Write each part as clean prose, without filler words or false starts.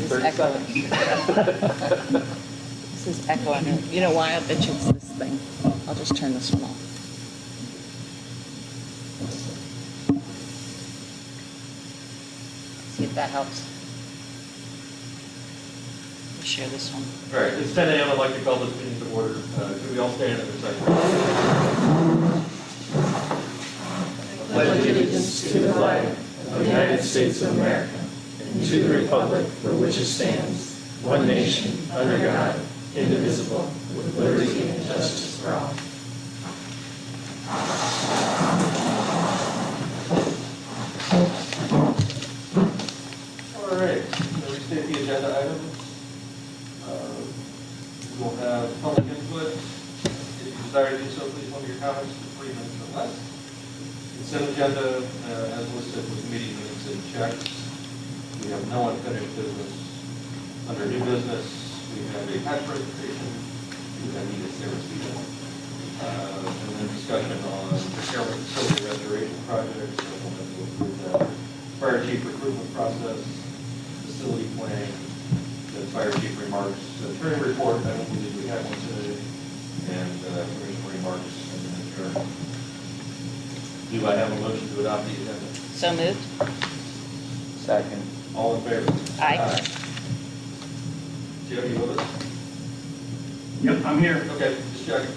is 30 echoing. seconds. This is echoing. You know why? I bet you it's this thing. I'll just turn this one off. See if that helps. Let me share this one. All right, it's 10 a.m. I'd like to call this meeting to order. Could we all stand in a second? Pledge allegiance to the flag of the United States of America and to the republic for which it stands, one nation, under God, indivisible, with liberty and justice for all. All right, so we state the agenda items. We'll have public input. If you desire to do so, please limit your comments to 3 minutes or less. Consent agenda, as listed with meeting minutes and checks. We have no unfinished business. Under new business, we have a tax presentation. We have Nita Saraceno. And then discussion on procurement facility restoration projects. So we'll have to go through that. Fire chief recruitment process, facility planning, the fire chief remarks, attorney report. I don't believe we have one today. And commission remarks and then adjourn. Do I have a motion to adopt the agenda? So moved? Second. All in favor? Aye. Jeff, you with us? Yep, I'm here. Okay, just checking.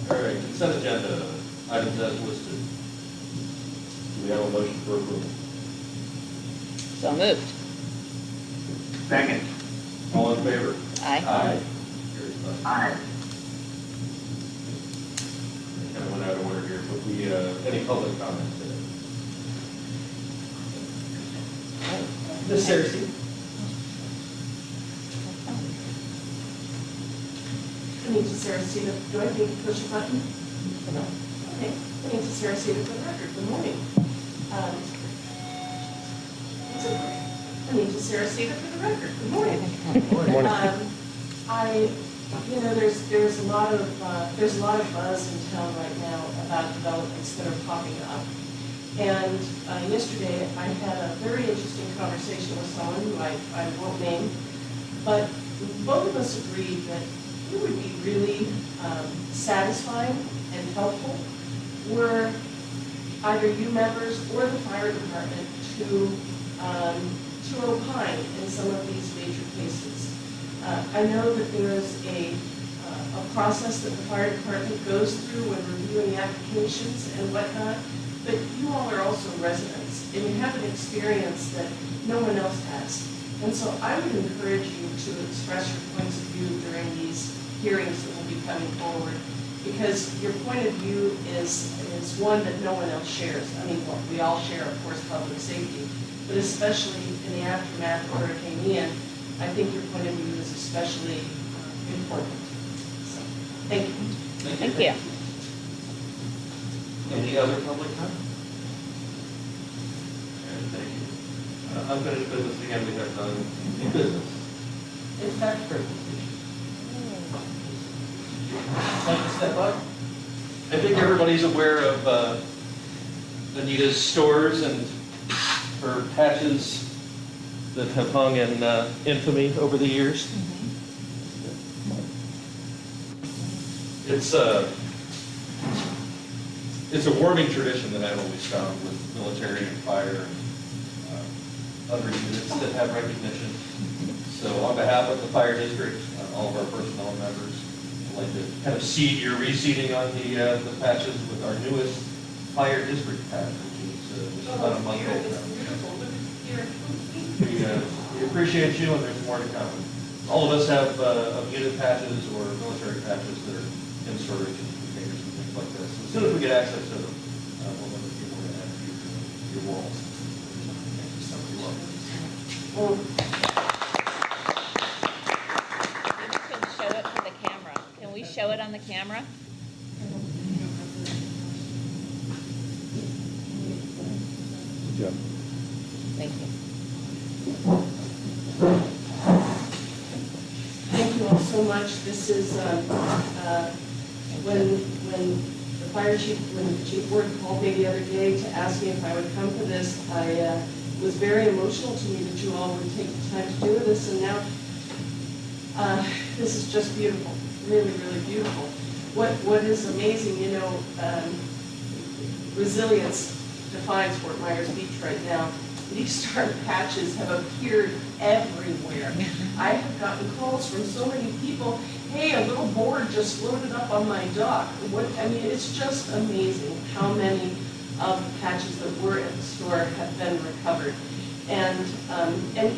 All right, consent agenda, items as listed. Do we have a motion for approval? So moved? Second. All in favor? Aye. Carries five. Aye. Kind of went out of order here, but we, any public comments today? Ms. Saraceno. Anita Saraceno, do I need to push a button? No. Okay, Anita Saraceno for the record, good morning. It's okay. Anita Saraceno for the record, good morning. Good morning. There's a lot of buzz in town right now about developments that are popping up. And yesterday, I had a very interesting conversation with someone who I won't name, but both of us agreed that it would be really satisfying and helpful were either you members or the fire department to opine in some of these major cases. I know that there is a process that the fire department goes through when reviewing applications and whatnot, but you all are also residents, and you have an experience that no one else has. And so I would encourage you to express your points of view during these hearings that will be coming forward, because your point of view is one that no one else shares. I mean, well, we all share, of course, public safety, but especially in the aftermath of Hurricane Ian, I think your point of view is especially important. So, thank you. Thank you. Any other public comment? And thank you. Unfinished business, again, we have done new business. In fact, presentation. Like to step up? I think everybody's aware of Anita's stores and her patches that have hung in infamy over the years. It's a warming tradition that I've always found with military and fire and other units that have recognition. So on behalf of the fire district, all of our personnel members, I'd like to kind of seed your reseeding on the patches with our newest fire district patch, which is about a month old now. We appreciate you, and there's more to come. All of us have unit patches or military patches that are in storage and containers and things like this. As soon as we get access to them, we'll let people add to your walls. Maybe we can show it to the camera. Can we show it on the camera? Yeah. Thank you. Thank you all so much. This is, when the fire chief, when Chief Ward called me the other day to ask me if I would come to this, I was very emotional to me that you all would take the time to do this, and now this is just beautiful, really, really beautiful. What is amazing, you know, resilience defines Fort Myers Beach right now. These star patches have appeared everywhere. I have gotten calls from so many people, hey, a little board just floated up on my dock. I mean, it's just amazing how many of the patches that were at the store have been recovered. And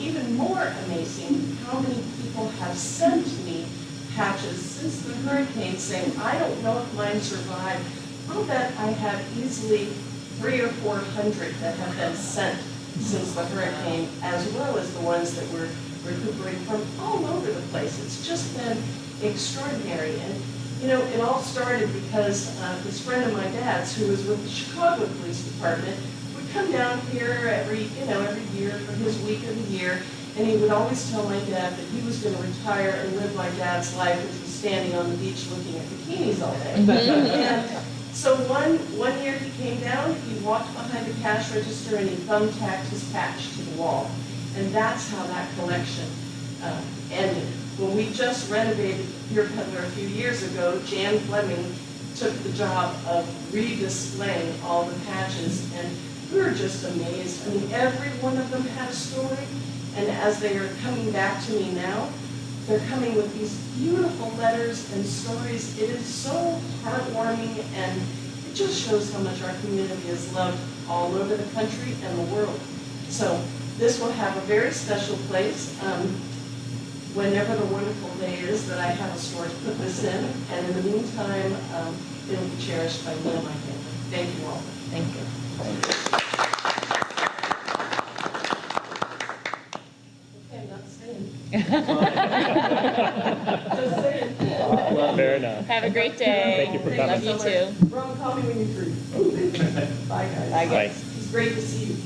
even more amazing, how many people have sent me patches since the hurricane saying, I don't know if mine survived. I'll bet I have easily 300 or 400 that have been sent since the hurricane, as well as the ones that were recuperating from all over the place. It's just been extraordinary. And, you know, it all started because this friend of my dad's, who was with the Chicago Police Department, would come down here every year for his week of the year, and he would always tell my dad that he was going to retire and live my dad's life, which was standing on the beach looking at bikinis all day. And so one year he came down, he walked behind the cash register, and he thumbtacked his patch to the wall. And that's how that collection ended. When we just renovated Pier Peddler a few years ago, Jan Fleming took the job of redisplaying all the patches, and we were just amazed. I mean, every one of them had a story, and as they are coming back to me now, they're coming with these beautiful letters and stories. It is so heartwarming, and it just shows how much our community is loved all over the country and the world. So this will have a very special place whenever the wonderful day is that I have a store to put this in. And in the meantime, it'll be cherished by me and my family. Thank you all. Thank you. Okay, I'm not staying. Just saying. Fair enough. Have a great day. Thank you for Love coming. you too. Ron, call me when you're free. Bye, guys. Bye, Bye. It's great to see you.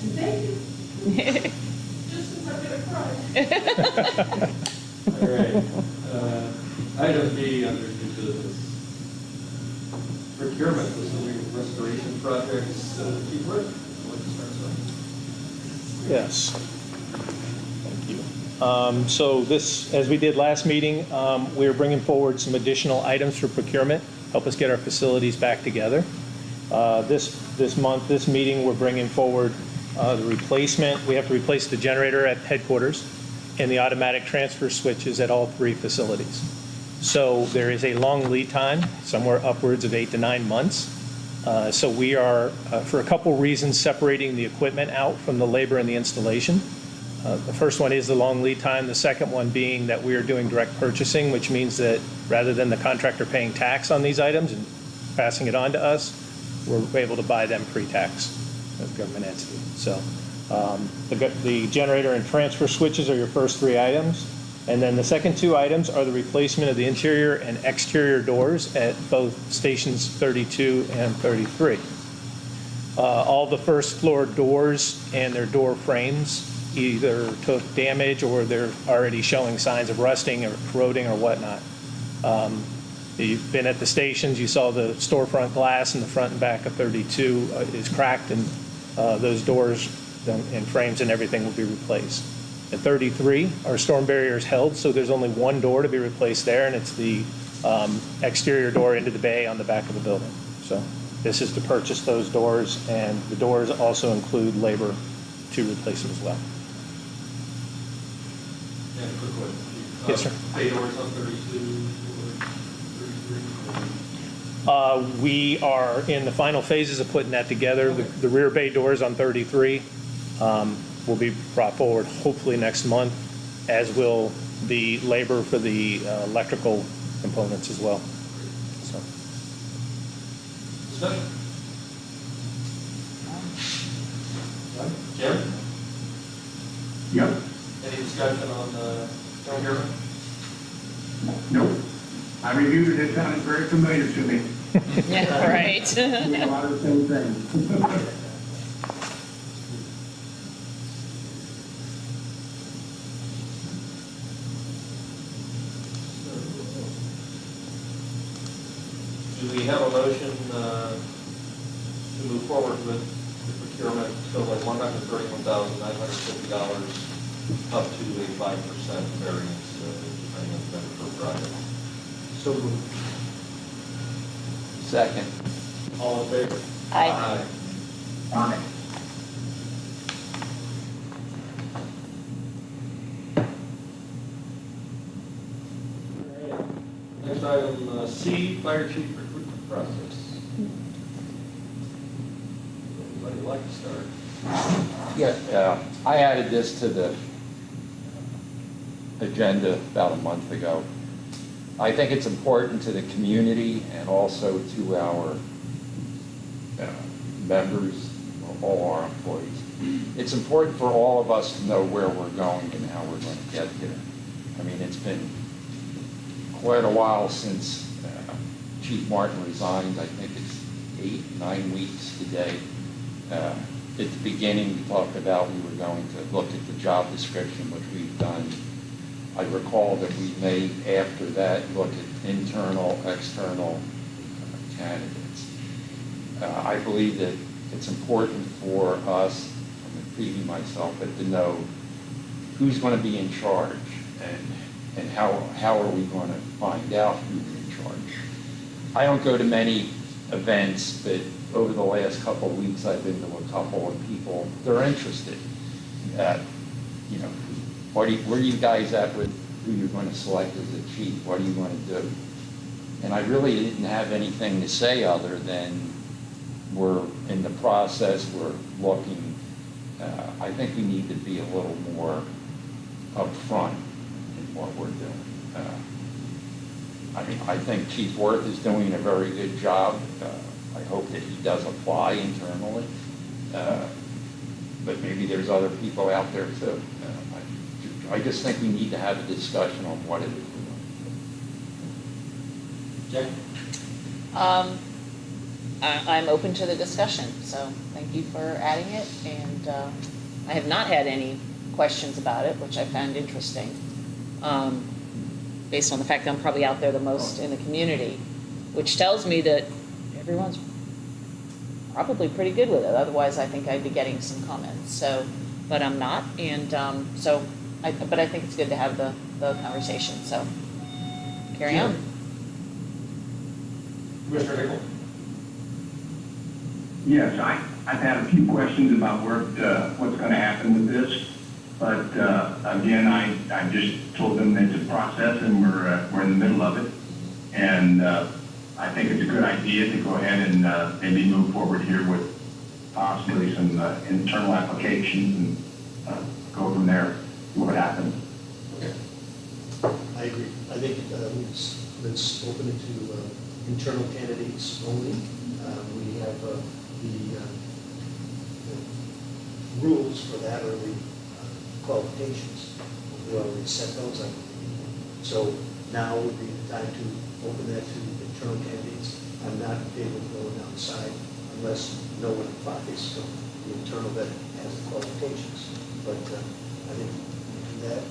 And thank you. Just as I'm gonna cry. All right. Item B under new business. Procurement, facility restoration projects. Chief Wood, what starts on? Yes. Thank you. So this, as we did last meeting, we are bringing forward some additional items for procurement, help us get our facilities back together. This meeting, we're bringing forward the replacement. We have to replace the generator at headquarters and the automatic transfer switches at all 3 facilities. So there is a long lead time, somewhere upwards of 8 to 9 months. So we are, for a couple reasons, separating the equipment out from the labor and the installation. The first one is the long lead time. The second one being that we are doing direct purchasing, which means that rather than the contractor paying tax on these items and passing it on to us, we're able to buy them pre-tax as a government entity. So the generator and transfer switches are your first 3 items. And then the second 2 items are the replacement of the interior and exterior doors at both stations 32 and 33. All the first floor doors and their door frames either took damage or they're already showing signs of rusting or corroding or whatnot. You've been at the stations, you saw the storefront glass in the front and back of 32 is cracked, and those doors and frames and everything will be replaced. At 33, our storm barrier is held, so there's only one door to be replaced there, and it's the exterior door into the bay on the back of the building. So this is to purchase those doors, and the doors also include labor to replace them as well. Yeah, quick question. Yes, sir. Bay doors on 32 or 33? We are in the final phases of putting that together. The rear bay doors on 33 will be brought forward hopefully next month, as will the labor for the electrical components as well. So, Discussion? Jim? Yep, Any discussion on procurement? nope. I reviewed it, it sounded very familiar to me. Yeah, right. Doing a lot of the same things. Do we have a motion to move forward with the procurement, so like one by $131,950 up to a 5% variance, depending on the vendor per project. So moved. Second. All in favor? Aye. Aye. Next item, C, fire chief recruitment process. Anybody like to start? Yeah, I added this to the agenda about a month ago. I think it's important to the community and also to our members, all our employees. It's important for all of us to know where we're going and how we're going to get there. I mean, it's been quite a while since Chief Martin resigned. I think it's 8-9 weeks today. At the beginning, we talked about we were going to look at the job description, which we've done. I recall that we may, after that, look at internal, external candidates. I believe that it's important for us, including myself, to know who's going to be in charge and how are we going to find out who's in charge. I don't go to many events, but over the last couple of weeks, I've been to a couple of people. They're interested. Where are you guys at with who you're going to select as the chief? What are you going to do? And I really didn't have anything to say other than we're in the process, we're looking. I think we need to be a little more upfront in what we're doing. I think Chief Worth is doing a very good job. I hope that he does apply internally. But maybe there's other people out there too. I just think we need to have a discussion on what it is we're doing. Jack? I'm open to the discussion, so thank you for adding it. And I have not had any questions about it, which I found interesting, based on the fact that I'm probably out there the most in the community, which tells me that everyone's probably pretty good with it. Otherwise, I think I'd be getting some comments. So, but I'm not, and but I think it's good to have the conversation. So, carry on. Commissioner Nickel? Yes, I've had a few questions about what's going to happen with this, but again, I just told them it's a process and we're in the middle of it, and I think it's a good idea to go ahead and maybe move forward here with possibly some internal applications and go from there, see what happens. Okay. I agree. I think let's open it to internal candidates only. We have the rules for that, or the qualifications. We already set those up. So now would be the time to open that to internal candidates. I'm not able to go outside unless no one applies from the internal that has the qualifications. But I think we can do that.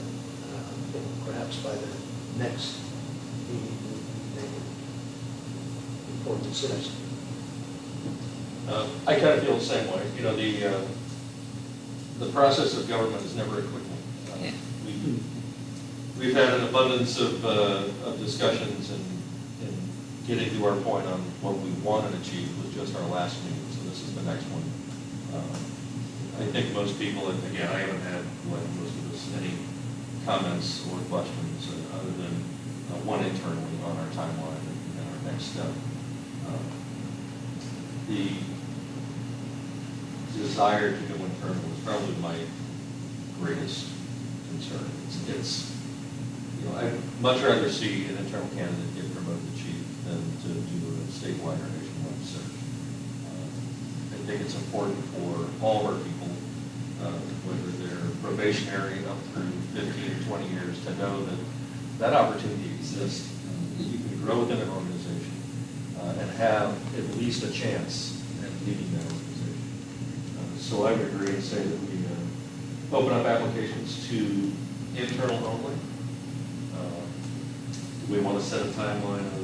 Perhaps by the next meeting, we can make an important decision. I kind of feel the same way. You know, the process of government is never a quick one. Yeah. We've had an abundance of discussions and getting to our point on what we want to achieve was just our last meeting, so this is the next one. I think most people, and again, I haven't had, like most of us, any comments or questions other than one internally on our timeline and our next step. The desire to go internal is probably my greatest concern. I'd much rather see an internal candidate get promoted to chief than to do a statewide or nationwide search. I think it's important for all of our people, whether they're probationary up through 15 or 20 years, to know that that opportunity exists, that you can grow within an organization and have at least a chance at leading that organization. So I would agree and say that we open up applications to internal only. Do we want to set a timeline of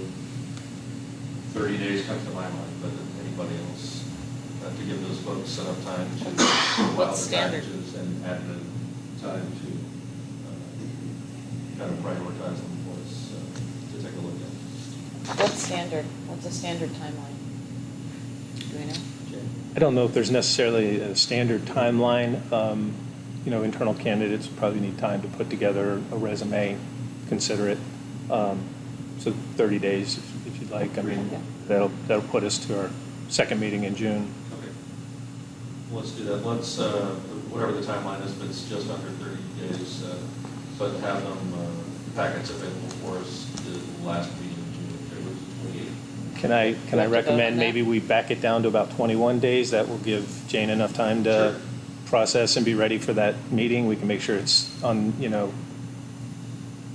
30 days? Comes to my mind, but anybody else to give those folks enough time to file What's the standard? packages and admin time to kind of prioritize them for us to take a look at. What's standard? What's a standard timeline? Do we know? I don't know if there's necessarily a standard timeline. You know, internal candidates probably need time to put together a resume, consider it. So 30 days, if you'd like. I mean, that'll put us to our second meeting in June. Okay. Well, let's do that. Let's, whatever the timeline is, but it's just under 30 days, but have them, packets available for us the last meeting in June, February 28th. Can I have to vote on recommend that? maybe we back it down to about 21 days? That will give Jane enough time to Sure. process and be ready for that meeting. We can make sure it's on, you know,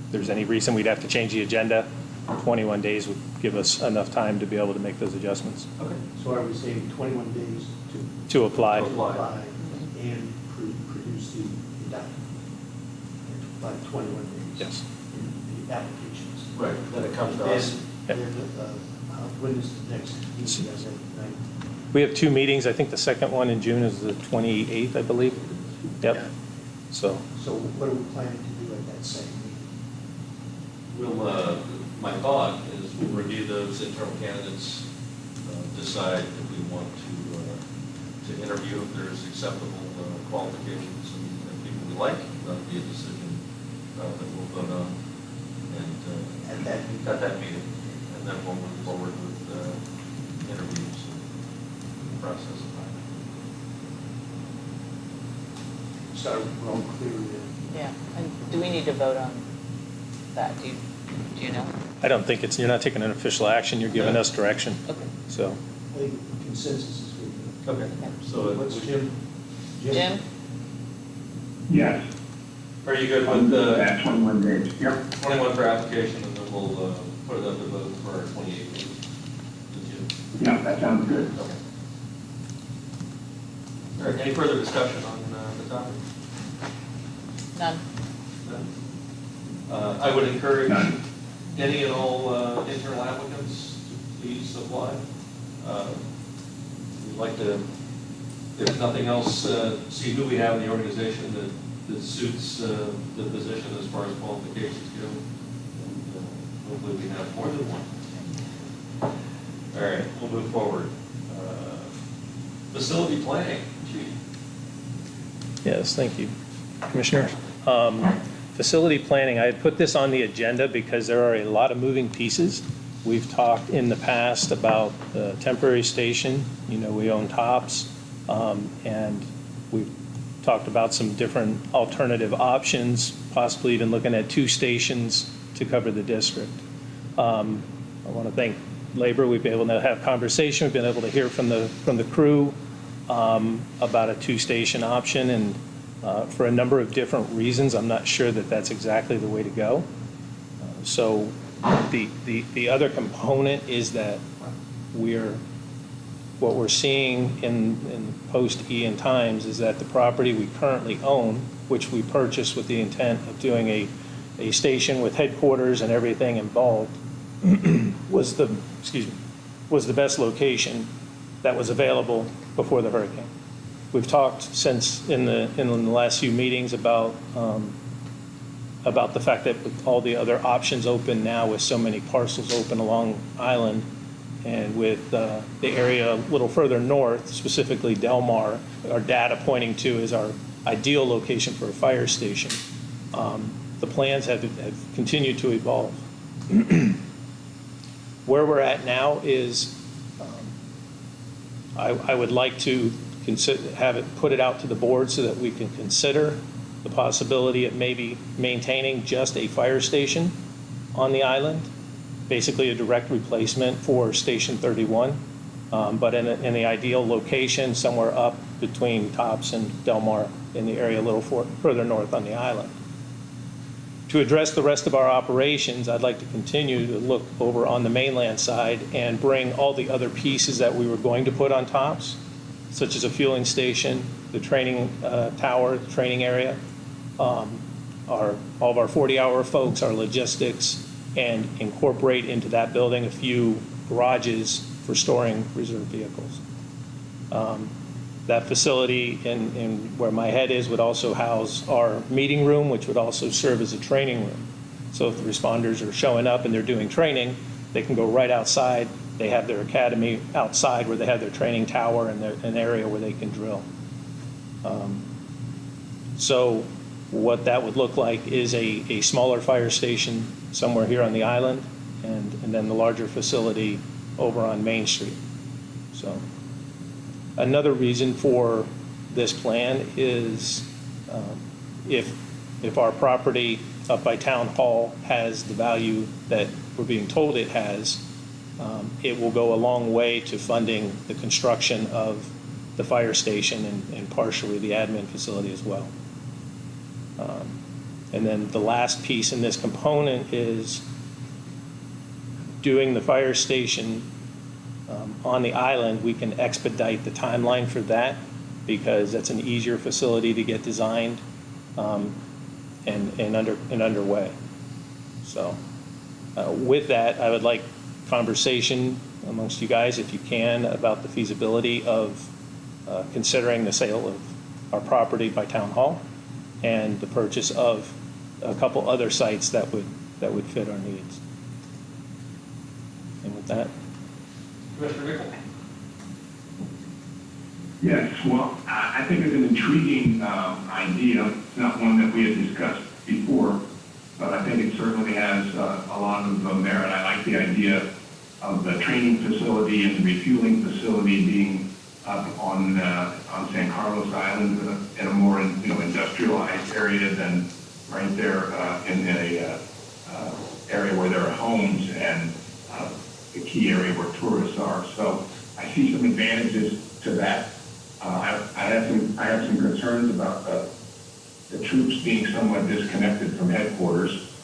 if there's any reason we'd have to change the agenda, 21 days would give us enough time to be able to make those adjustments. Okay. So are we saying 21 days To apply. To apply. apply and produce the document? By 21 days? Yes. In the applications? Right, then it comes to us. Then, when is the next meeting? Is it night? We have 2 meetings. I think the second one in June is the 28th, I believe. Yep. So, So what are we planning to do at that same meeting? We'll, my thought is we'll review those internal candidates, decide if we want to interview if there's acceptable qualifications and people we like. That'll be a decision that we'll vote on At that meeting? at that meeting. And then we'll move forward with interviews and the process of hiring. So we're all clear then? Yeah, and do we need to vote on that? Do you know? I don't think you're not taking an official action, you're giving No. us direction. Okay. So, I think consensus is good. Okay. So What's we- Jim? Jim? Yes, Are you good on with that 21 days. Yep. 21 for application, and then we'll put it up to vote for our 28th meeting? Did you? Yeah, that sounds good. Okay. All right, any further discussion on the topic? None? No? I would encourage None. any and all internal applicants to please apply. We'd like to, if nothing else, see who we have in the organization that suits the position as far as qualifications go. And hopefully we have more than one. All right, we'll move forward. Facility planning, Chief. yes, thank you, Commissioner. Facility planning, I had put this on the agenda because there are a lot of moving pieces. We've talked in the past about the temporary station, you know, we own Tops, and we've talked about some different alternative options, possibly even looking at 2 stations to cover the district. I want to thank Labor, we've been able to have conversation, we've been able to hear from the crew about a 2-station option, and for a number of different reasons, I'm not sure that that's exactly the way to go. So the other component is that what we're seeing in post-Ian times is that the property we currently own, which we purchased with the intent of doing a station with headquarters and everything involved, was the best location that was available before the hurricane. We've talked since in the last few meetings about the fact that with all the other options open now, with so many parcels open along Island, and with the area a little further north, specifically Delmar, our data pointing to is our ideal location for a fire station. The plans have continued to evolve. Where we're at now is I would like to put it out to the board so that we can consider the possibility of maybe maintaining just a fire station on the island, basically a direct replacement for Station 31, but in the ideal location, somewhere up between Tops and Delmar in the area a little further north on the island. To address the rest of our operations, I'd like to continue to look over on the mainland side and bring all the other pieces that we were going to put on Tops, such as a fueling station, the training tower, the training area, all of our 40-hour folks, our logistics, and incorporate into that building a few garages for storing reserve vehicles. That facility in where my head is would also house our meeting room, which would also serve as a training room. So if the responders are showing up and they're doing training, they can go right outside. They have their academy outside where they have their training tower and an area where they can drill. So what that would look like is a smaller fire station somewhere here on the island, and then the larger facility over on Main Street. So another reason for this plan is if our property up by Town Hall has the value that we're being told it has, it will go a long way to funding the construction of the fire station and partially the admin facility as well. And then the last piece in this component is doing the fire station on the island. We can expedite the timeline for that because that's an easier facility to get designed and underway. So with that, I would like conversation amongst you guys, if you can, about the feasibility of considering the sale of our property by Town Hall and the purchase of a couple other sites that would fit our needs. And with that, Commissioner Nichol? Yes, well, I think it's an intriguing idea. It's not one that we had discussed before, but I think it certainly has a lot of merit. I like the idea of the training facility and the refueling facility being up on San Carlos Island in a more industrialized area than right there in a area where there are homes and the key area where tourists are. So I see some advantages to that. I have some concerns about the troops being somewhat disconnected from headquarters.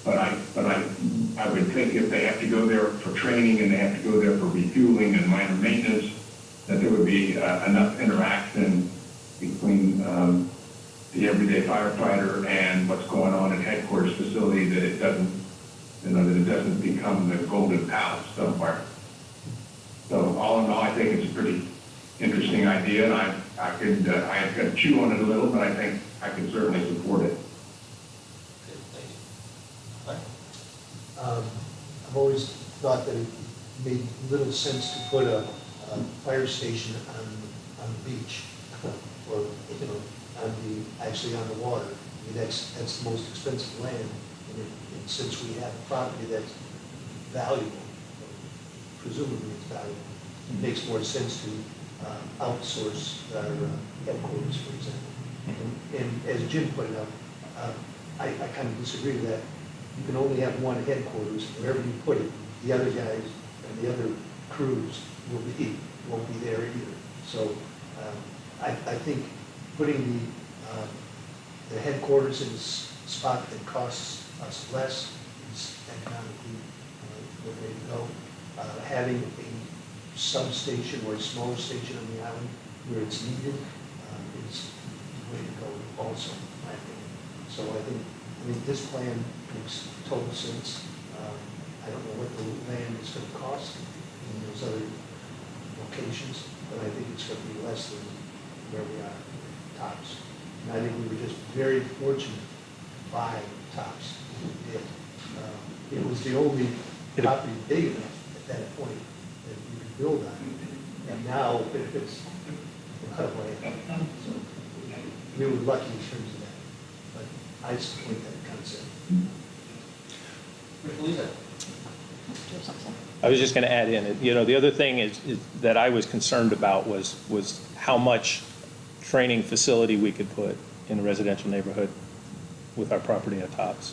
But I would think if they have to go there for training and they have to go there for refueling and minor maintenance, that there would be enough interaction between the everyday firefighter and what's going on at headquarters facility, that it doesn't become the golden palace somewhere. So all in all, I think it's a pretty interesting idea, and I could chew on it a little, but I think I can certainly support it. I've always thought that it made little sense to put a fire station on the beach, or, actually on the water. I mean, that's the most expensive land, and since we have a property that's valuable, presumably it's valuable, it makes more sense to outsource our headquarters, for example. And as Jim pointed out, I kind of disagree with that. You can only have one headquarters. Wherever you put it, the other guys and the other crews won't be there either. So I think putting the headquarters in a spot that costs us less is economically the way to go. Having a substation or a smaller station on the island where it's needed is the way to go also, in my opinion. So I think this plan makes total sense. I don't know what the land is going to cost in those other locations, but I think it's going to be less than where we are, Tops. And I think we were just very fortunate to buy Tops. It was the only property big enough at that point that we could build on. And now it's cut away. So we were lucky in terms of that. But I support that concept. I was just going to add in, the other thing is that I was concerned about was how much training facility we could put in a residential neighborhood with our property at Tops.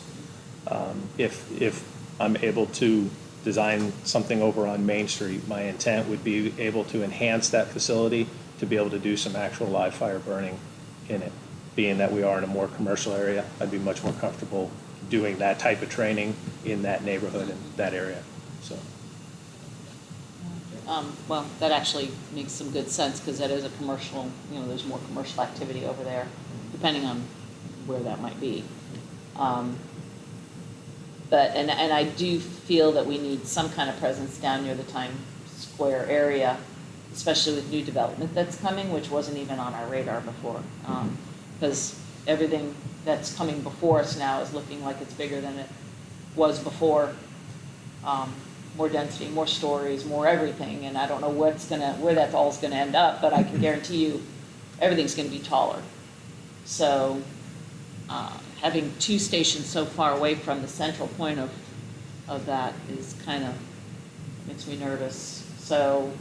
If I'm able to design something over on Main Street, my intent would be able to enhance that facility to be able to do some actual live fire burning in it. Being that we are in a more commercial area, I'd be much more comfortable doing that type of training in that neighborhood and that area. So. Well, that actually makes some good sense because that is a commercial, there's more commercial activity over there, depending on where that might be. But I do feel that we need some kind of presence down near the Times Square area especially with new development that's coming, which wasn't even on our radar before. Because everything that's coming before us now is looking like it's bigger than it was before. More density, more stories, more everything, and I don't know where that all's gonna end up, but I can guarantee you, everything's gonna be taller. So, having two stations so far away from the central point of that is kind of, makes me nervous. So,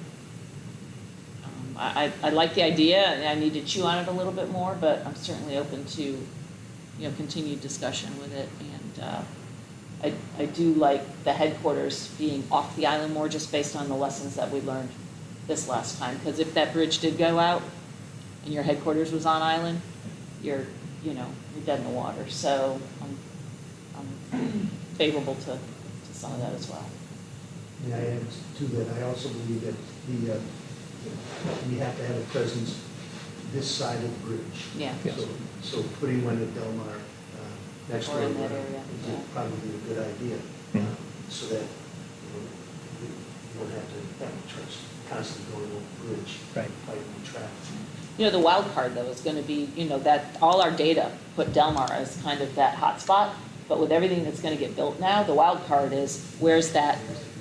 I like the idea, and I need to chew on it a little bit more, but I'm certainly open to, continued discussion with it, and, I do like the headquarters being off the island more, just based on the lessons that we learned this last time. Because if that bridge did go out and your headquarters was on island, you're dead in the water. So I'm favorable to some of that as well. May I add to that? I also believe that we have to have a presence this side of the bridge. Yeah. So putting one at Del Mar next Or door in that area, yeah. would probably be a good idea, so that you don't have to have trucks constantly going over the bridge, Right. fighting traffic. The wild card, though, is going to be, that all our data put Del Mar as kind of that hot spot, but with everything that's going to get built now, the wild card is, where's that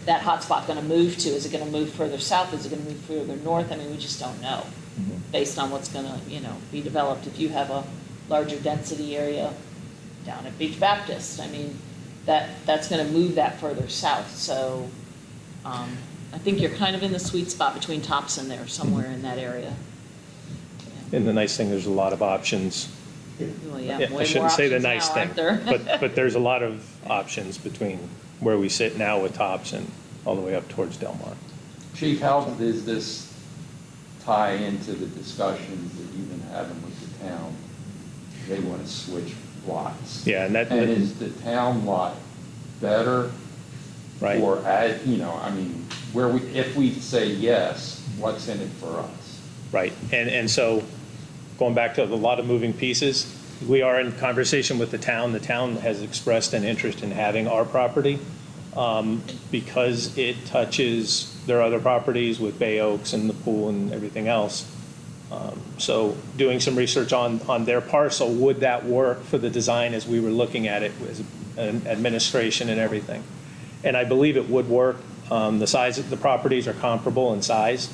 hot spot going to move to? Is it going to move further south? Is it going to move further north? I mean, we just don't know, based on what's going to, be developed. If you have a larger density area down at Beach Baptist, I mean, that's going to move that further south. So I think you're kind of in the sweet spot between Thompson there, somewhere in that area. And the nice thing, there's a lot of options. Well, yeah, Yeah, way I more shouldn't say the options nice now, thing, aren't there? but there's a lot of options between where we sit now with Thompson all the way up towards Del Mar. Chief, how does this tie into the discussions that you've been having with the town? They want to switch lots. Yeah, and And is the town lot better? Right. Or, if we say yes, what's in it for us? Right, and so, going back to a lot of moving pieces, we are in conversation with the town. The town has expressed an interest in having our property because it touches their other properties with Bay Oaks and the pool and everything else. So doing some research on their parcel, would that work for the design as we were looking at it with administration and everything? And I believe it would work. The size of the properties are comparable in size.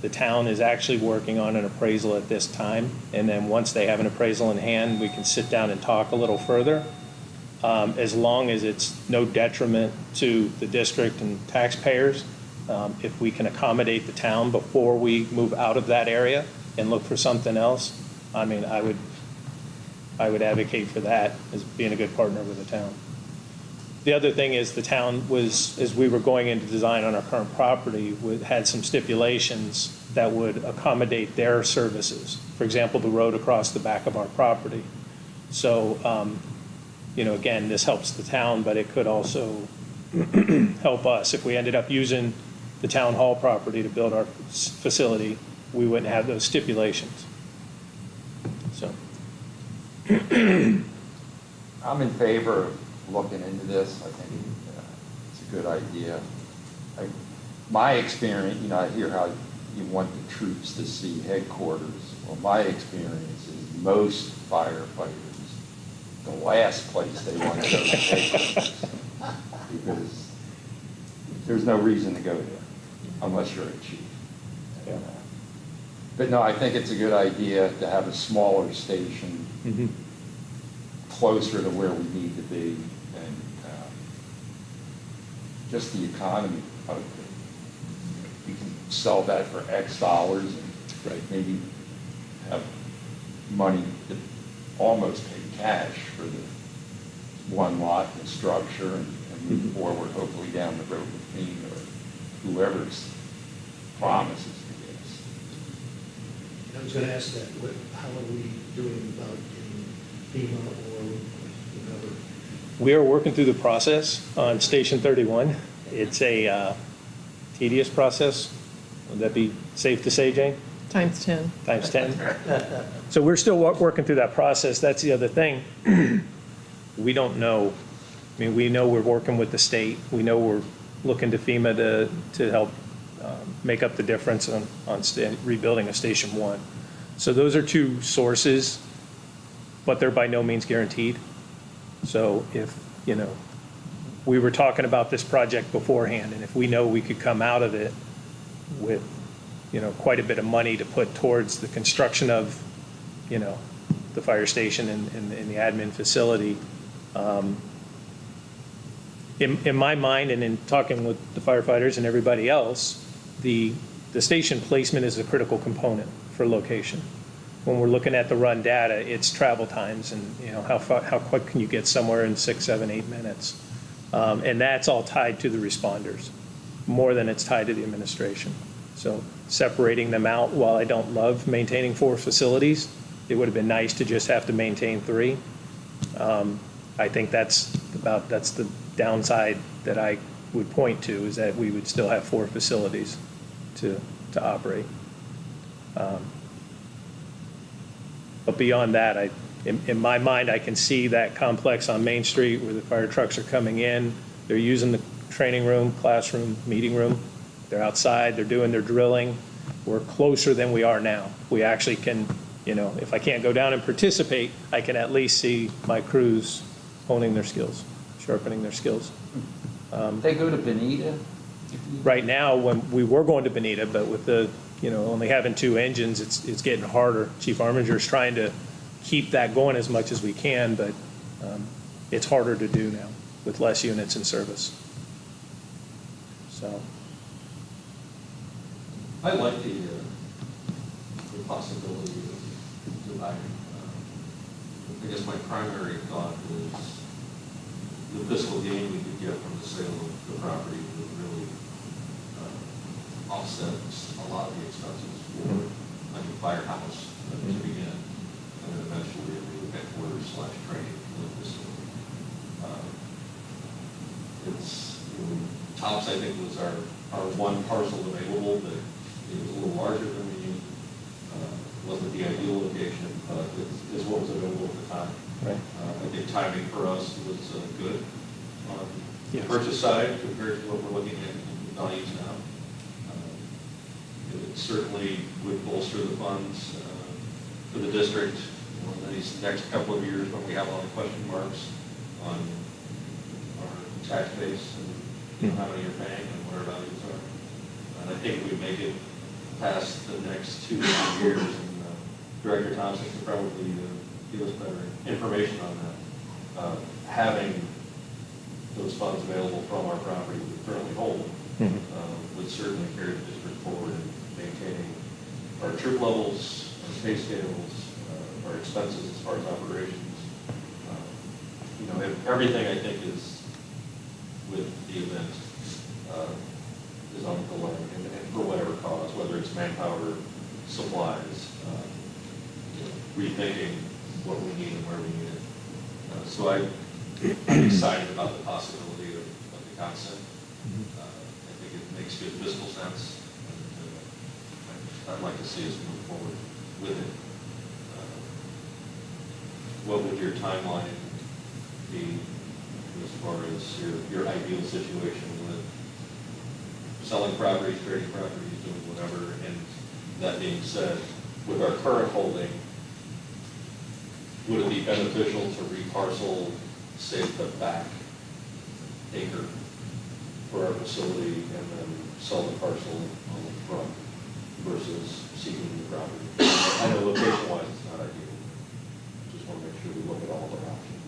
The town is actually working on an appraisal at this time, and then once they have an appraisal in hand, we can sit down and talk a little further. As long as it's no detriment to the district and taxpayers, if we can accommodate the town before we move out of that area and look for something else, I mean, I would advocate for that as being a good partner with the town. The other thing is the town was, as we were going into design on our current property, had some stipulations that would accommodate their services. For example, the road across the back of our property. So, again, this helps the town, but it could also help us. If we ended up using the town hall property to build our facility, we wouldn't have those stipulations. So. I'm in favor of looking into this. I think it's a good idea. My experience, I hear how you want the troops to see headquarters. Well, my experience is most firefighters, the last place they want to go is headquarters, because there's no reason to go there unless you're a chief. Yeah. But no, I think it's a good idea to have a smaller station closer to where we need to be, and just the economy of it. You can sell that for X dollars and maybe have money to almost pay cash for the one lot, the structure, and move forward, hopefully down the road with me or whoever's promises to get us. I was going to ask that, how are we doing about getting FEMA or whatever? We are working through the process on Station 31. It's a tedious process. Would that be safe to say, Jane? Times 10. Times 10. So we're still working through that process. That's the other thing. We don't know. I mean, we know we're working with the state. We know we're looking to FEMA to help make up the difference on rebuilding a Station 1. So those are two sources, but they're by no means guaranteed. So if, we were talking about this project beforehand, and if we know we could come out of it with, quite a bit of money to put towards the construction of, the fire station and the admin facility, in my mind and in talking with the firefighters and everybody else, the station placement is a critical component for location. When we're looking at the run data, it's travel times and, how quick can you get somewhere in 6, 7, 8 minutes? And that's all tied to the responders, more than it's tied to the administration. So separating them out, while I don't love maintaining 4 facilities, it would have been nice to just have to maintain 3. I think that's the downside that I would point to, is that we would still have 4 facilities to operate. But beyond that, in my mind, I can see that complex on Main Street where the fire trucks are coming in, they're using the training room, classroom, meeting room, they're outside, they're doing their drilling. We're closer than we are now. We actually can, if I can't go down and participate, I can at least see my crews honing their skills, sharpening their skills. They go to Benita? Right now, when we were going to Benita, but with the, only having 2 engines, it's getting harder. Chief Arminger is trying to keep that going as much as we can, but it's harder to do now with less units in service. So. I like the possibility of dividing. I guess my primary thought is the fiscal gain we could get from the sale of the property would really offset a lot of the expenses for a new firehouse to begin, and then eventually a new headquarters/training facility. Tops, I think, was our one parcel available, but it was a little larger than we needed. Wasn't the ideal location, but it's what was available at the time. Right. I think timing for us was good on the Yes. purchase side compared to what we're looking at in values now. It certainly would bolster the funds for the district in these next couple of years when we have a lot of question marks on our tax base and how many you're paying and what our values are. And I think we make it past the next 2 or 3 years, and Director Thompson can probably give us better information on that. Having those funds available from our property we currently hold would certainly carry the district forward in maintaining our troop levels, our pay scales, our expenses as far as operations. Everything I think is with the event is on the line, and for whatever cause, whether it's manpower, supplies, rethinking what we need and where we need it. So I'm excited about the possibility of the concept. I think it makes good fiscal sense. And, I'd like to see us move forward with it. What would your timeline be as far as your ideal situation with selling properties, trading properties, doing whatever? And that being said, with our current holding, would it be beneficial to reparcel, say, the back acre for our facility and then sell the parcel on the front versus seeking new property? I know location-wise it's not ideal. Just want to make sure we look at all of our options.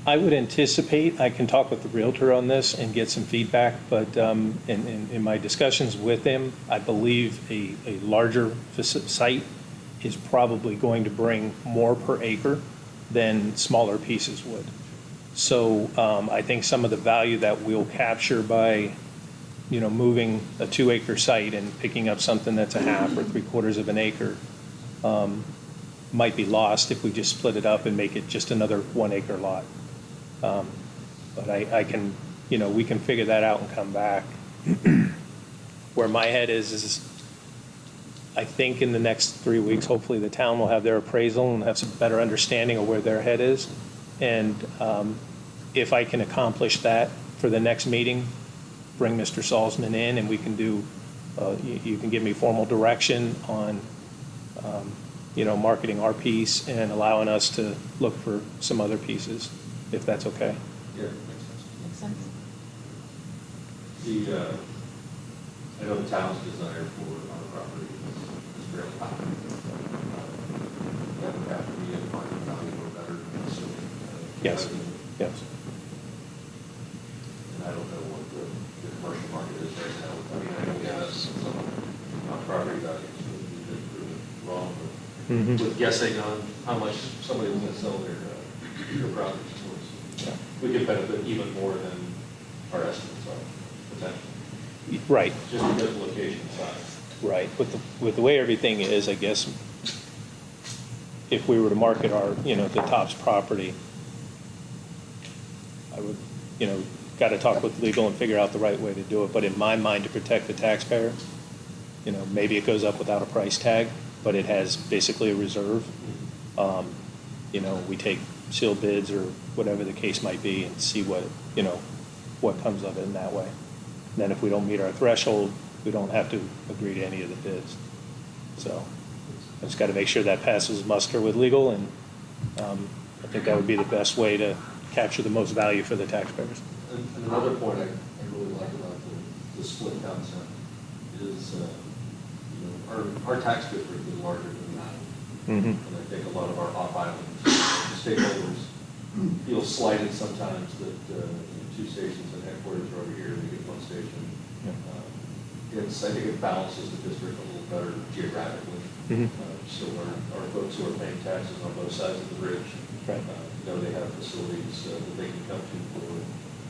I would anticipate, I can talk with the Realtor on this and get some feedback, but in my discussions with him, I believe a larger site is probably going to bring more per acre than smaller pieces would. So I think some of the value that we'll capture by, moving a 2-acre site and picking up something that's a half or 3/4 of an acre might be lost if we just split it up and make it just another 1-acre lot. But I can, we can figure that out and come back. Where my head is I think in the next 3 weeks, hopefully the town will have their appraisal and have some better understanding of where their head is. And if I can accomplish that for the next meeting, bring Mr. Salzman in and we can do, you can give me formal direction on, marketing our piece and allowing us to look for some other pieces, if that's okay. Yeah, makes sense. Makes sense. I know the town's desire for our property is fairly high. That would have to be a market value or better, assuming. Yes. Yes. And I don't know what the commercial market is right now. I mean, I know we have some property values, but we've been proven wrong Mhm. with guessing on how much somebody was going to sell their properties for. So we could benefit even more than our estimates are, potentially, Right. just because of location and size. Right, with the way everything is, I guess, if we were to market our, the Tops property, I would, got to talk with legal and figure out the right way to do it, but in my mind, to protect the taxpayer, maybe it goes up without a price tag, but it has basically a reserve. We take sealed bids or whatever the case might be and see what comes of it in that way. And then if we don't meet our threshold, we don't have to agree to any of the bids. So I just got to make sure that passes muster with legal, and I think that would be the best way to capture the most value for the taxpayers. And another point I really like about the split concept is, our tax district is larger than that. Mm-hmm. And I think a lot of our off-island stakeholders feel slighted sometimes that two stations and headquarters are over here, we get one station. I think it balances the district a little better geographically. Mhm. So our folks who are paying taxes on both sides of the bridge, Right. know they have facilities that they can come to for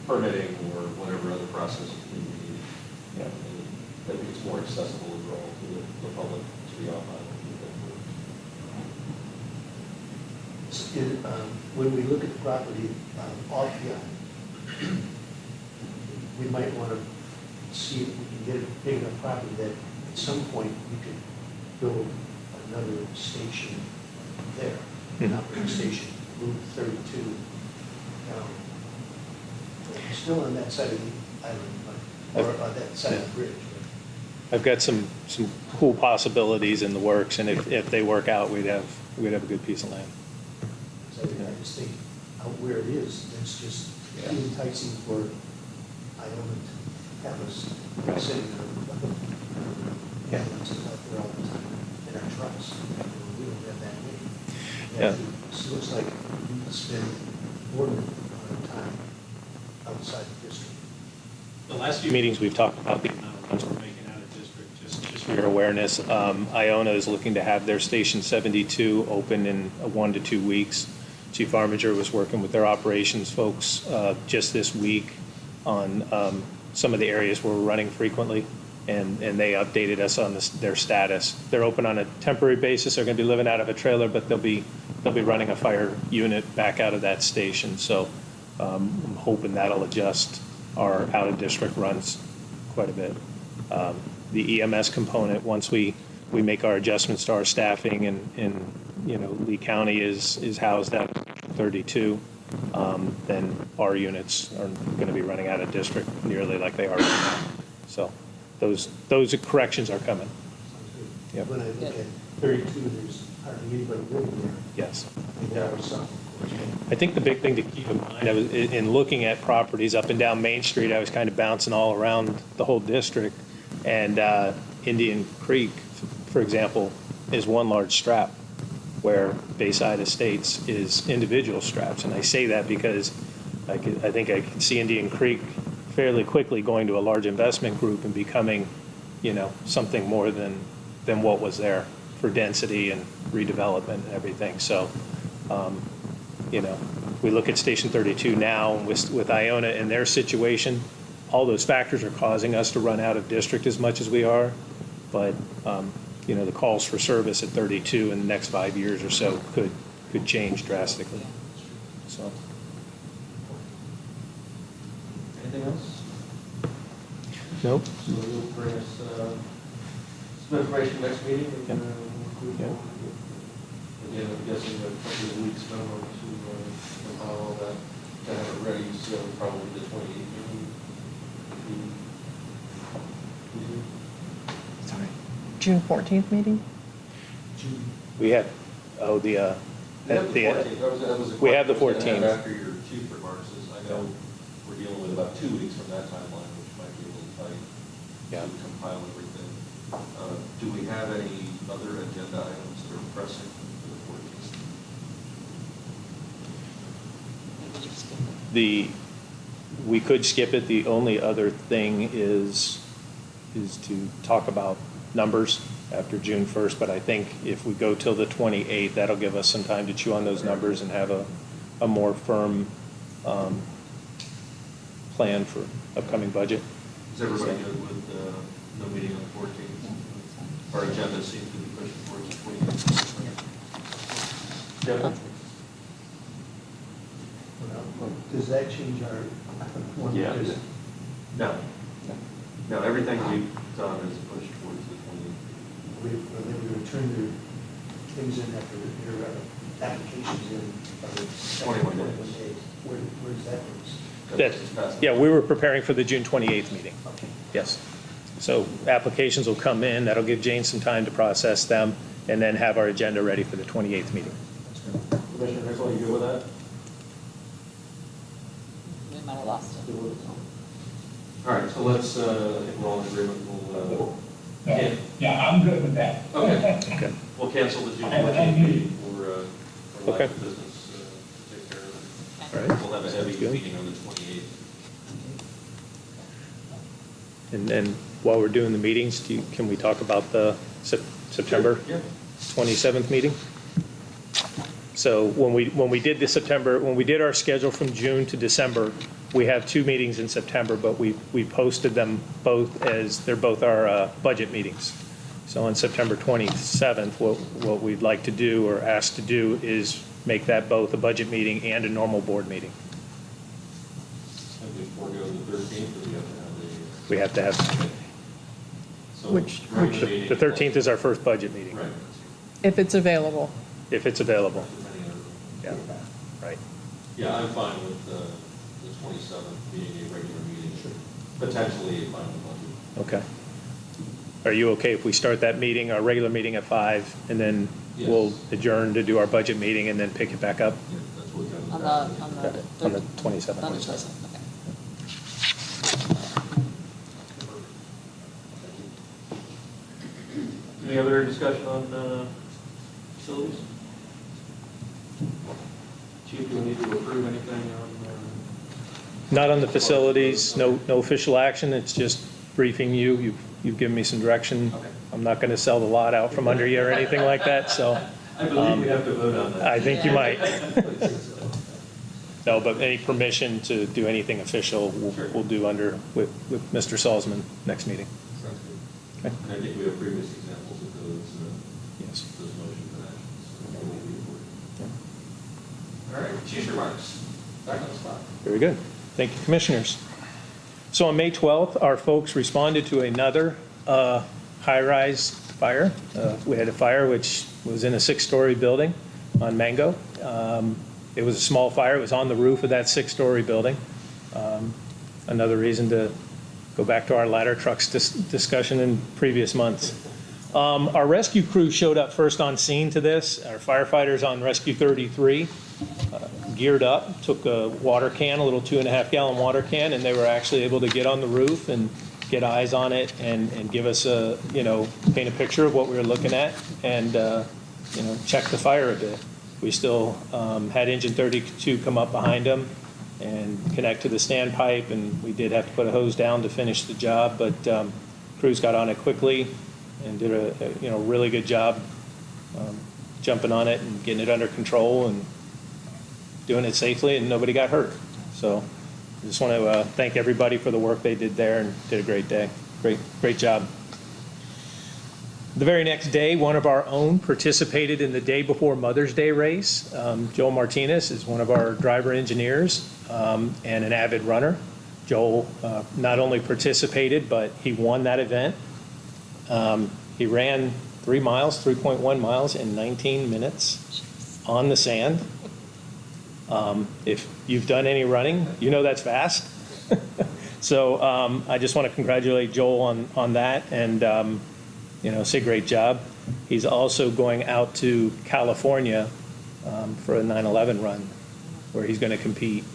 permitting or whatever other process they need. Yeah. And I think it's more accessible overall to the public, to the off-island. When we look at the property off the island, we might want to see if we can get a big enough property that at some point we could build another station there, an operating station, Route 32 down. Still on that side of the island, or on that side of the bridge. I've got some cool possibilities in the works, and if they work out, we'd have a good piece of land. So I just think out where it is, it's just too enticing for Iona to have us sitting there. Yeah. It's out there all the time in our trucks. We don't have that many. Yeah. It looks like we can spend more than our time outside the district. The last few meetings, we've talked about the amount of runs we're making out of district, just for your awareness. Iona is looking to have their Station 72 open in 1 to 2 weeks. Chief Armiger was working with their operations folks just this week on some of the areas where we're running frequently, and they updated us on their status. They're open on a temporary basis. They're going to be living out of a trailer, but they'll be running a fire unit back out of that station. So I'm hoping that'll adjust our out-of-district runs quite a bit. The EMS component, once we make our adjustments to our staffing, and Lee County is housed at 32, then our units are going to be running out of district nearly like they are right now. So those corrections are coming. Sounds good. Yep. When I look at 32, there's hardly anybody living there. Yes. And there are some, of course. I think the big thing to keep in mind, in looking at properties up and down Main Street, I was kind of bouncing all around the whole district. And Indian Creek, for example, is one large strap, where Bayside Estates is individual straps. And I say that because I think I can see Indian Creek fairly quickly going to a large investment group and becoming, something more than what was there for density and redevelopment and everything. So, we look at Station 32 now with Iona and their situation. All those factors are causing us to run out of district as much as we are, but the calls for service at 32 in the next 5 years or so could change drastically. So, Anything else? nope. So you'll bring us some information next meeting, and Yep. we'll move Yep. forward. Again, I'm guessing a couple of weeks memo to compile all that, to have it ready, so probably the 28th meeting. Sorry. June 14th meeting? June, We had, oh, the, We have the 14th. That was a We have the question I was gonna 14th. have after your chief remarks, is I know we're dealing with about 2 weeks from that timeline, which might be a little tight Yeah. to compile everything. Do we have any other agenda items that are pressing for the 14th? we could skip it. The only other thing is to talk about numbers after June 1st, but I think if we go till the 28th, that'll give us some time to chew on those numbers and have a more firm plan for upcoming budget. Is everybody good with no meeting on the 14th? Our agenda seems to be pushing towards the 28th. Kevin? does that change our one? Yeah. Because No. No, everything we've done is pushed towards the 28th. we return their things in after their applications in. 21 days. Where's that? Yeah, we were preparing for the June 28th meeting. Okay. Yes. So applications will come in, that'll give Jane some time to process them, and then have our agenda ready for the 28th meeting. Commissioner Nichols, you good with that? We might have lost it. All right, so let's, I think we're all in agreement, we'll, Yeah, I'm good with that. okay, Okay. we'll cancel the June 14th meeting for Okay. lack of business, to take care of it. All right. We'll have a heavy Sounds good. meeting on the 28th. And then while we're doing the meetings, can we talk about the September Yeah. 27th meeting? So when we did our schedule from June to December, we have 2 meetings in September, but we posted them both as, they're both our budget meetings. So on September 27th, what we'd like to do or ask to do is make that both a budget meeting and a normal board meeting. And we forego the 13th, or We have to have, so Which- regular meeting- the 13th is our first budget meeting, Right. If it's available. if it's available. Depending on- Yeah, right. Yeah, I'm fine with the 27th being a regular meeting, potentially a final budget. Okay. Are you okay if we start that meeting, our regular meeting at 5, and then we'll Yes. adjourn to do our budget meeting and then pick it back up Yeah, that's what Kevin's On asking. the on the 27th? On the 27th, okay. Any other discussion on facilities? Chief, do we need to approve anything on? Not on the facilities, no official action, it's just briefing you. You've given me some direction. Okay. I'm not going to sell the lot out from under you or anything like that, so I believe we have to vote on that. I think you might. No, but any permission to do anything official, Sure. we'll do with Mr. Salzman next meeting. Sounds good. Okay. And I think we have previous examples of Yes. those motions and actions. So we'll be recorded. All right, chief remarks. Back on the spot. Very good. Thank you, Commissioners. So on May 12th, our folks responded to another high-rise fire. We had a fire which was in a 6-story building on Mango. It was a small fire. It was on the roof of that 6-story building. Another reason to go back to our ladder trucks discussion in previous months. Our rescue crew showed up first on scene to this. Our firefighters on Rescue 33 geared up, took a water can, a little 2.5-gallon water can, and they were actually able to get on the roof and get eyes on it and give us paint a picture of what we were looking at and, check the fire a bit. We still had engine 32 come up behind them and connect to the standpipe, and we did have to put a hose down to finish the job, but crews got on it quickly and did a really good job jumping on it and getting it under control and doing it safely, and nobody got hurt. So I just want to thank everybody for the work they did there and did a great day. Great job. The very next day, one of our own participated in the day before Mother's Day race. Joel Martinez is one of our driver engineers and an avid runner. Joel not only participated, but he won that event. He ran 3.1 miles in 19 minutes on the sand. If you've done any running, you know that's fast. So I just want to congratulate Joel on that and, say great job. He's also going out to California for a 9/11 run where he's going to compete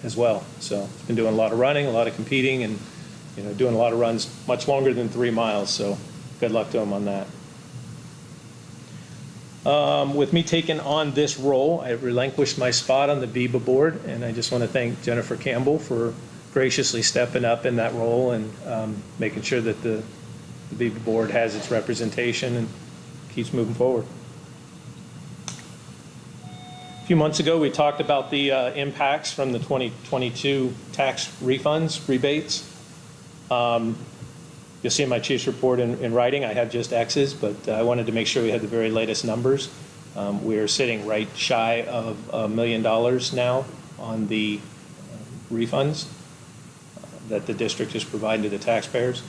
as well. So he's been doing a lot of running, a lot of competing, and, doing a lot of runs much longer than 3 miles. So good luck to him on that. With me taking on this role, I relinquished my spot on the BIBA board, and I just want to thank Jennifer Campbell for graciously stepping up in that role and making sure that the BIBA board has its representation and keeps moving forward. A few months ago, we talked about the impacts from the 2022 tax refunds, rebates. You'll see in my chief's report in writing, I have just X's, but I wanted to make sure we had the very latest numbers. We are sitting right shy of $1 million now on the refunds that the district is providing to the taxpayers.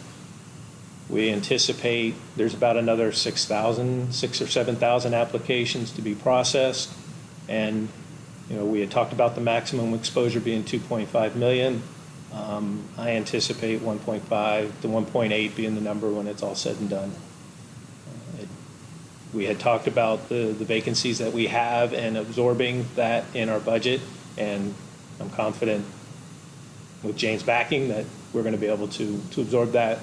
We anticipate there's about another 6,000 or 7,000 applications to be processed. And, we had talked about the maximum exposure being 2.5 million. I anticipate 1.5 to 1.8 being the number when it's all said and done. We had talked about the vacancies that we have and absorbing that in our budget, and I'm confident with Jane's backing that we're going to be able to absorb that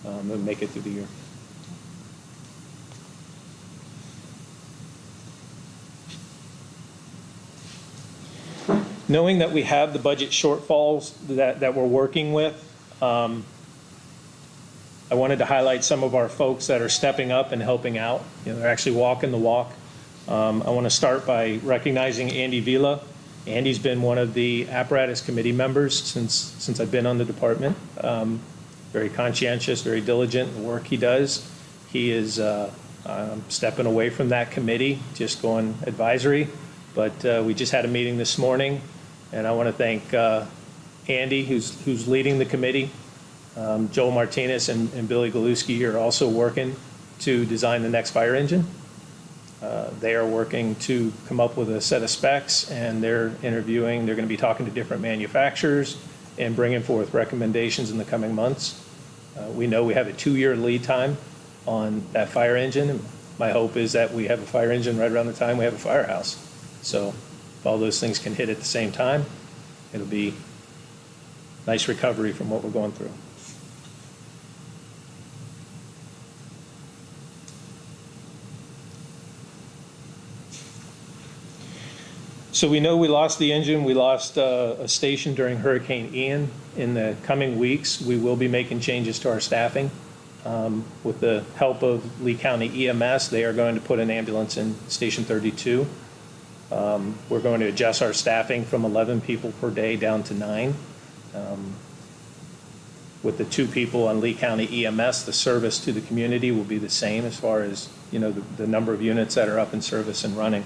and make it through the year. Knowing that we have the budget shortfalls that we're working with, I wanted to highlight some of our folks that are stepping up and helping out. They're actually walking the walk. I want to start by recognizing Andy Vila. Andy's been one of the apparatus committee members since I've been on the department. Very conscientious, very diligent in the work he does. He is stepping away from that committee, just going advisory. But we just had a meeting this morning, and I want to thank Andy, who's leading the committee. Joel Martinez and Billy Galuski are also working to design the next fire engine. They are working to come up with a set of specs, and they're interviewing. They're going to be talking to different manufacturers and bringing forth recommendations in the coming months. We know we have a 2-year lead time on that fire engine. My hope is that we have a fire engine right around the time we have a firehouse. So if all those things can hit at the same time, it'll be nice recovery from what we're going through. So we know we lost the engine. We lost a station during Hurricane Ian. In the coming weeks, we will be making changes to our staffing. With the help of Lee County EMS, they are going to put an ambulance in Station 32. We're going to adjust our staffing from 11 people per day down to 9. With the 2 people on Lee County EMS, the service to the community will be the same as far as, the number of units that are up in service and running.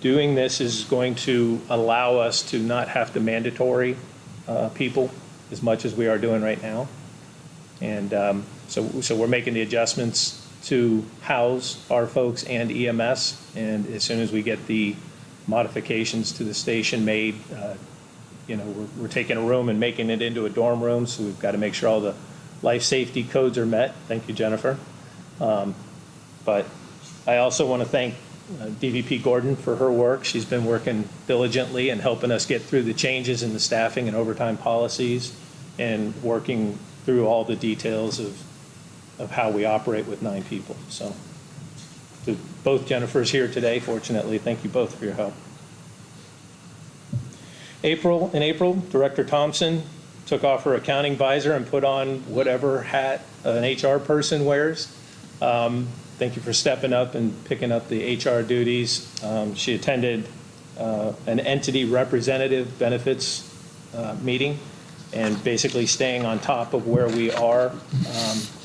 Doing this is going to allow us to not have to mandatory people as much as we are doing right now. And so we're making the adjustments to house our folks and EMS, and as soon as we get the modifications to the station made, we're taking a room and making it into a dorm room, so we've got to make sure all the life safety codes are met. Thank you, Jennifer. But I also want to thank DVP Gordon for her work. She's been working diligently and helping us get through the changes in the staffing and overtime policies and working through all the details of how we operate with 9 people. So to both Jennifers here today, fortunately, thank you both for your help. In April, Director Thompson took off her accounting visor and put on whatever hat an HR person wears. Thank you for stepping up and picking up the HR duties. She attended an entity representative benefits meeting and basically staying on top of where we are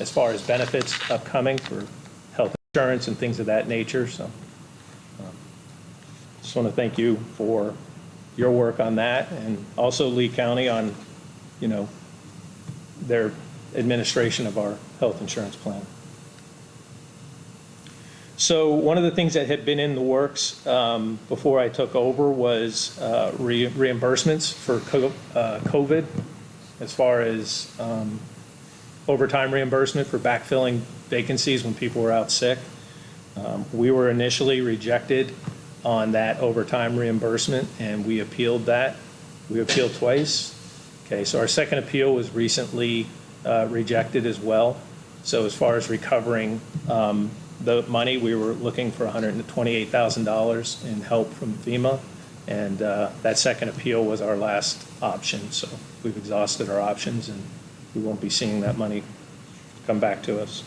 as far as benefits upcoming for health insurance and things of that nature. So just want to thank you for your work on that, and also Lee County on, their administration of our health insurance plan. So one of the things that had been in the works before I took over was reimbursements for COVID, as far as overtime reimbursement for backfilling vacancies when people were out sick. We were initially rejected on that overtime reimbursement, and we appealed that. We appealed twice. Okay, so our second appeal was recently rejected as well. So as far as recovering the money, we were looking for $128,000 in help from FEMA, and that second appeal was our last option. So we've exhausted our options, and we won't be seeing that money come back to us.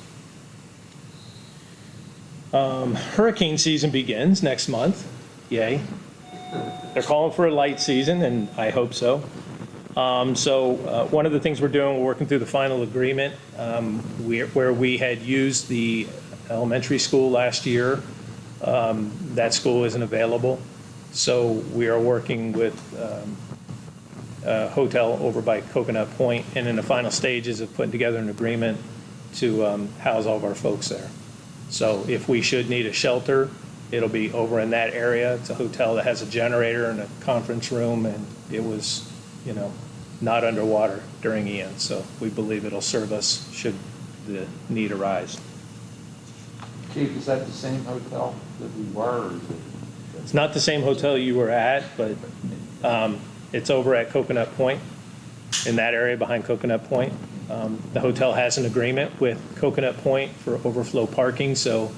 Hurricane season begins next month. Yay. They're calling for a light season, and I hope so. One of the things we're doing, we're working through the final agreement where we had used the elementary school last year. That school isn't available. So we are working with a hotel over by Coconut Point, and in the final stages of putting together an agreement to house all of our folks there. So if we should need a shelter, it'll be over in that area. It's a hotel that has a generator and a conference room, and it was, not underwater during Ian. So we believe it'll serve us should the need arise. Chief, is that the same hotel that we were, or is it? It's not the same hotel you were at, but it's over at Coconut Point, in that area behind Coconut Point. The hotel has an agreement with Coconut Point for overflow parking, so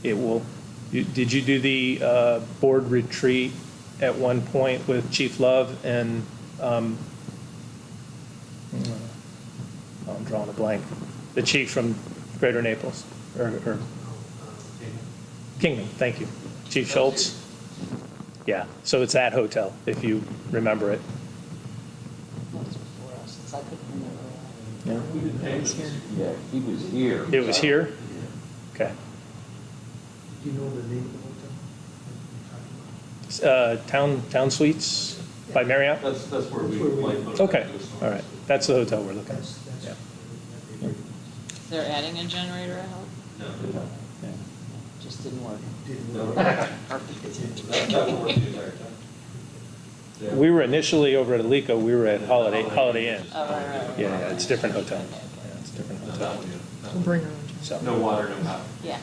it will. Did you do the board retreat at one point with Chief Love and I'm drawing a blank, the chief from Greater Naples or Kingman? Thank you, Chief Schultz. Yeah, so it's that hotel if you remember it. That was before us, since I couldn't remember. Yeah. It was here. Yeah, he was here. It was here. Okay. Do you know the name of the hotel? Town Suites by Marriott? That's where we like. Okay, all right. That's the hotel we're looking at. That's, Yeah. They're adding a generator, I hope. No, Yeah. Just didn't work. didn't no. know. That worked the entire time. Yeah. We were initially over at Alico, we were at Holiday Inn. Oh, right. Yeah, it's a different hotel. Yeah, it's a different That hotel. one, yeah. We'll bring her on. So, No water, no power. Yeah.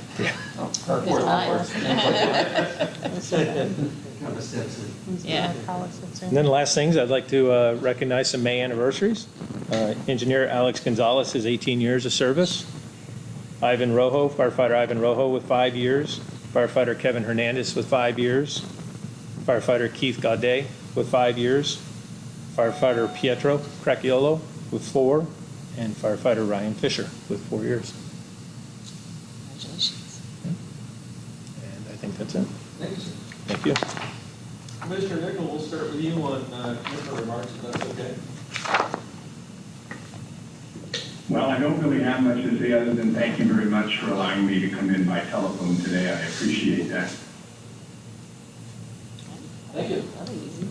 Oh, Good perfect. times. Kind of sense it. Yeah. and then the last things, I'd like to recognize some May anniversaries. Engineer Alex Gonzalez has 18 years of service. Ivan Rojo, firefighter Ivan Rojo with 5 years. Firefighter Kevin Hernandez with 5 years. Firefighter Keith Gaudet with 5 years. Firefighter Pietro Cracchiolo with 4. And firefighter Ryan Fisher with 4 years. Congratulations. And I think that's it. Thanks. Thank you. Commissioner Nickel, we'll start with you on commissioner remarks, if that's okay. Well, I don't really have much to say other than thank you very much for allowing me to come in by telephone today. I appreciate that. Thank you. That'll be easy.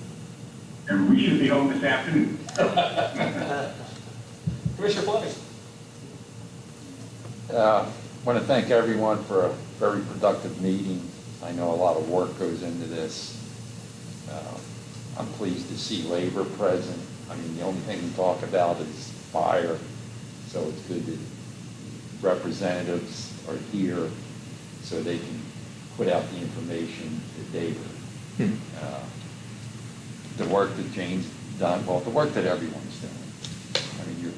And we should be home this afternoon. Commissioner Fleming. Want to thank everyone for a very productive meeting. I know a lot of work goes into this. I'm pleased to see labor present. I mean, the only thing we talk about is fire, so it's good that representatives are here so they can put out the information to David. The work that Jane's done, well, the work that everyone's doing. I mean,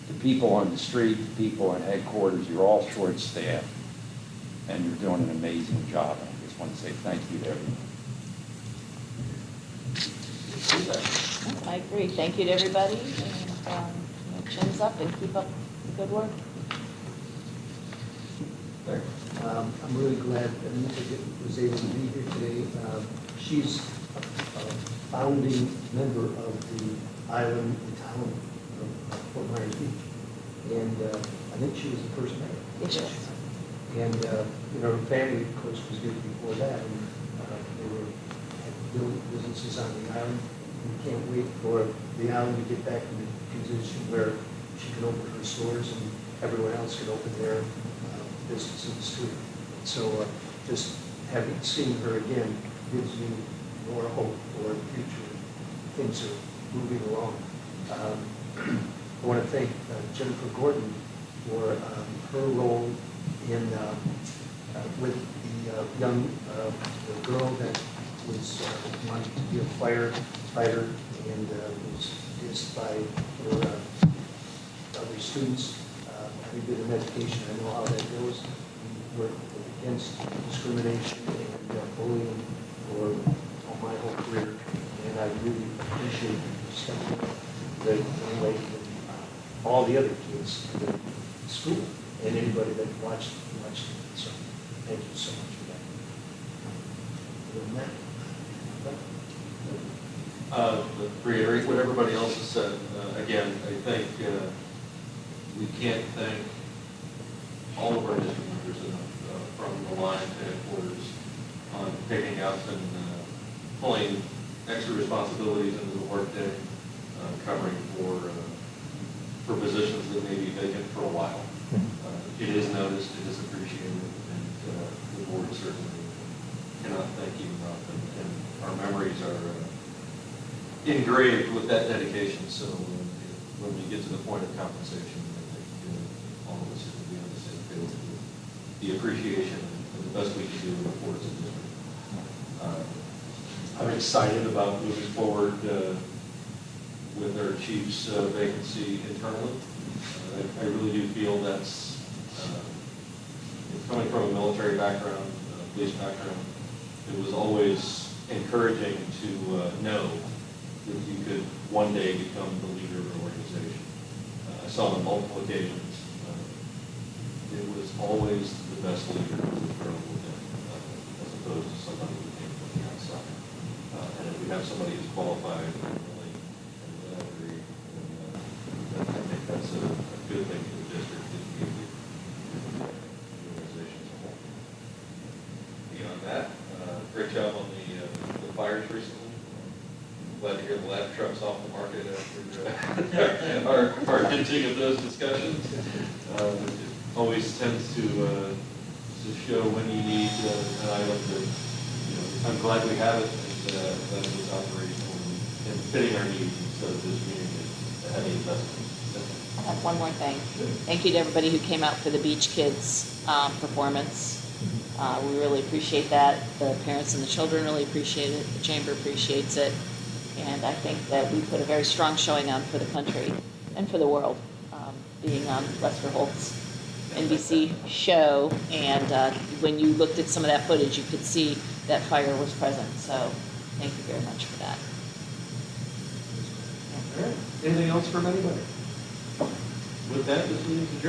the people on the street, the people in headquarters, you're all short-staffed, and you're doing an amazing job. And I just want to say thank you to everyone. I agree. Thank you to everybody, and chins up and keep up the good work. I'm really glad Anita was able to be here today. She's a founding member of the island and town of Fort Myers Beach. And I think she was the first mayor. Yes, she was. And, her family, of course, was here before that. And they had built businesses on the island. We can't wait for the island to get back in the position where she can open her stores and everyone else can open their business in the street. And so just having seen her again gives me more hope for the future. Things are moving along. I want to thank Jennifer Gordon for her role in with the young the girl that was wanting to be a firefighter and was dissed by her other students. We did an education. I know how that goes. We work against discrimination and bullying for my whole career, and I really appreciate you stepping up the young lady and all the other kids in school and anybody that watched it. So thank you so much for that. Other than that, To reiterate what everybody else has said, again, I think we can't thank all of our district members enough, from the line to headquarters, on picking up and pulling extra responsibilities into the workday, covering for positions that may be vacant for a while. It is noticed, it is appreciated, and the board certainly cannot thank you enough, and our memories are engraved with that dedication. So when we get to the point of compensation, I think all of us will be on the same page with the appreciation and the best we can do in the boards of district. I'm excited about moving forward with our chief's vacancy internally. I really do feel that's coming from a military background, police background. It was always encouraging to know that you could one day become the leader of an organization. I saw on multiple occasions. It was always the best leader who would grow within, as opposed to somebody who came from the outside. And if we have somebody who's qualified and willing and with that degree, then I think that's a good thing for the district and the organization as a whole. Beyond that, great job on the fires recently. Glad to hear the ladder truck's off the market after our hinting of those discussions. It always tends to show when you need an item that, I'm glad we have it, and that it was operational and fitting our needs instead of just being a heavy investment. I have one more thing. Thank you to everybody who came out for the Beach Kids performance. We really appreciate that. The parents and the children really appreciate it. The chamber appreciates it. And I think that we put a very strong showing on for the country and for the world, being on Lester Holt's NBC show. And when you looked at some of that footage, you could see that fire was present. So thank you very much for that. All right. Anything else from anybody? With that, this meeting's adjourned.